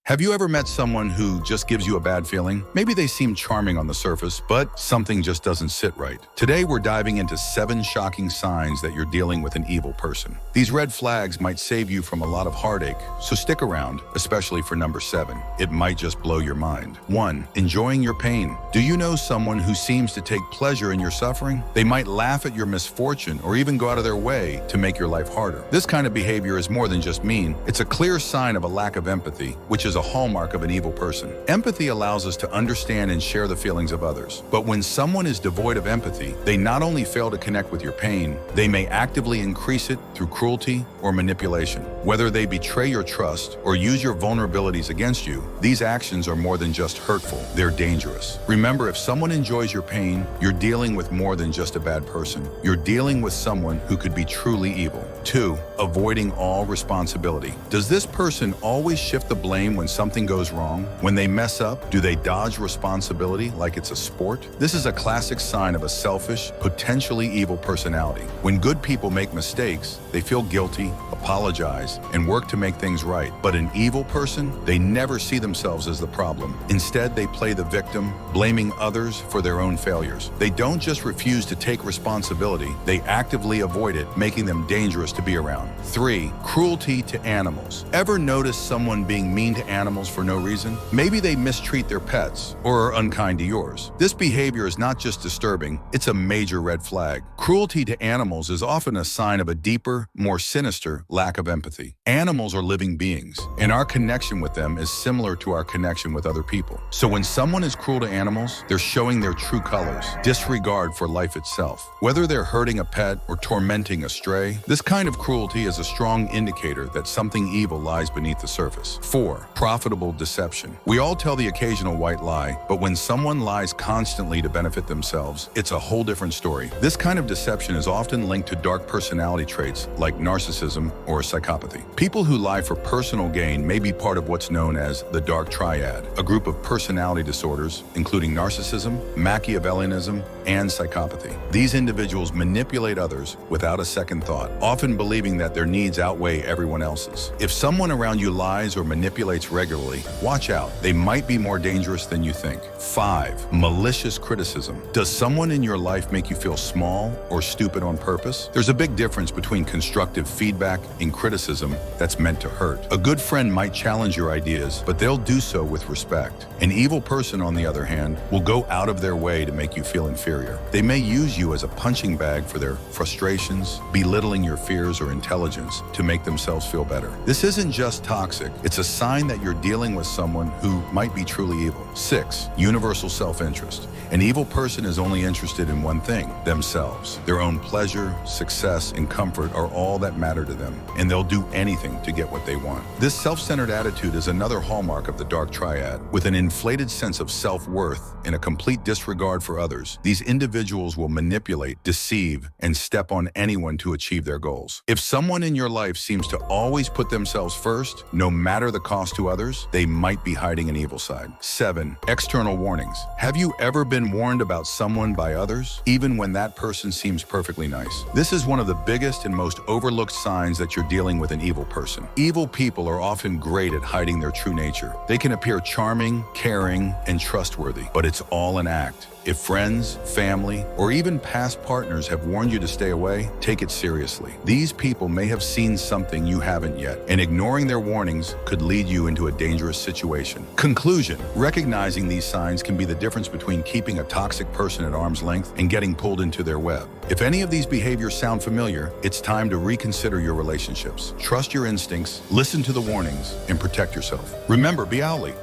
Have you ever met someone who just gives you a bad feeling? Maybe they seem charming on the surface, but something just doesn't sit right. Today, we're diving into 7 shocking signs that you're dealing with an evil person. These red flags might save you from a lot of heartache, so stick around, especially for number 7. It might just blow your mind. 1. Enjoying your pain. Do you know someone who seems to take pleasure in your suffering? They might laugh at your misfortune or even go out of their way to make your life harder. This kind of behavior is more than just mean. It's a clear sign of a lack of empathy, which is a hallmark of an evil person. Empathy allows us to understand and share the feelings of others. But when someone is devoid of empathy, they not only fail to connect with your pain, they may actively increase it through cruelty or manipulation. Whether they betray your trust or use your vulnerabilities against you, these actions are more than just hurtful, they're dangerous. Remember, if someone enjoys your pain, you're dealing with more than just a bad person. You're dealing with someone who could be truly evil. 2. Avoiding all responsibility. Does this person always shift the blame when something goes wrong? When they mess up, do they dodge responsibility like it's a sport? This is a classic sign of a selfish, potentially evil personality. When good people make mistakes, they feel guilty, apologize, and work to make things right. But an evil person, they never see themselves as the problem. Instead, they play the victim, blaming others for their own failures. They don't just refuse to take responsibility, they actively avoid it, making them dangerous to be around. 3. Cruelty to animals. Ever notice someone being mean to animals for no reason? Maybe they mistreat their pets or are unkind to yours. This behavior is not just disturbing, it's a major red flag. Cruelty to animals is often a sign of a deeper, more sinister lack of empathy. Animals are living beings, and our connection with them is similar to our connection with other people. So when someone is cruel to animals, they're showing their true colors, disregard for life itself. Whether they're hurting a pet or tormenting a stray, this kind of cruelty is a strong indicator that something evil lies beneath the surface. 4. Profitable deception. We all tell the occasional white lie, but when someone lies constantly to benefit themselves, it's a whole different story. This kind of deception is often linked to dark personality traits like narcissism or psychopathy. People who lie for personal gain may be part of what's known as the dark triad, a group of personality disorders including narcissism, Machiavellianism, and psychopathy. These individuals manipulate others without a second thought, often believing that their needs outweigh everyone else's. If someone around you lies or manipulates regularly, watch out. They might be more dangerous than you think. 5. Malicious criticism. Does someone in your life make you feel small or stupid on purpose? There's a big difference between constructive feedback and criticism that's meant to hurt. A good friend might challenge your ideas, but they'll do so with respect. An evil person, on the other hand, will go out of their way to make you feel inferior. They may use you as a punching bag for their frustrations, belittling your fears or intelligence to make themselves feel better. This isn't just toxic, it's a sign that you're dealing with someone who might be truly evil. 6. Universal self-interest. An evil person is only interested in one thing, themselves. Their own pleasure, success, and comfort are all that matter to them, and they'll do anything to get what they want. This self-centered attitude is another hallmark of the dark triad. With an inflated sense of self-worth and a complete disregard for others, these individuals will manipulate, deceive, and step on anyone to achieve their goals. If someone in your life seems to always put themselves first, no matter the cost to others, they might be hiding an evil side. 7. External warnings. Have you ever been warned about someone by others, even when that person seems perfectly nice? This is one of the biggest and most overlooked signs that you're dealing with an evil person. Evil people are often great at hiding their true nature. They can appear charming, caring, and trustworthy, but it's all an act. If friends, family, or even past partners have warned you to stay away, take it seriously. These people may have seen something you haven't yet, and ignoring their warnings could lead you into a dangerous situation. Conclusion: recognizing these signs can be the difference between keeping a toxic person at arm's length and getting pulled into their web. If any of these behaviors sound familiar, it's time to reconsider your relationships. Trust your instincts, listen to the warnings, and protect yourself. Remember, be owly.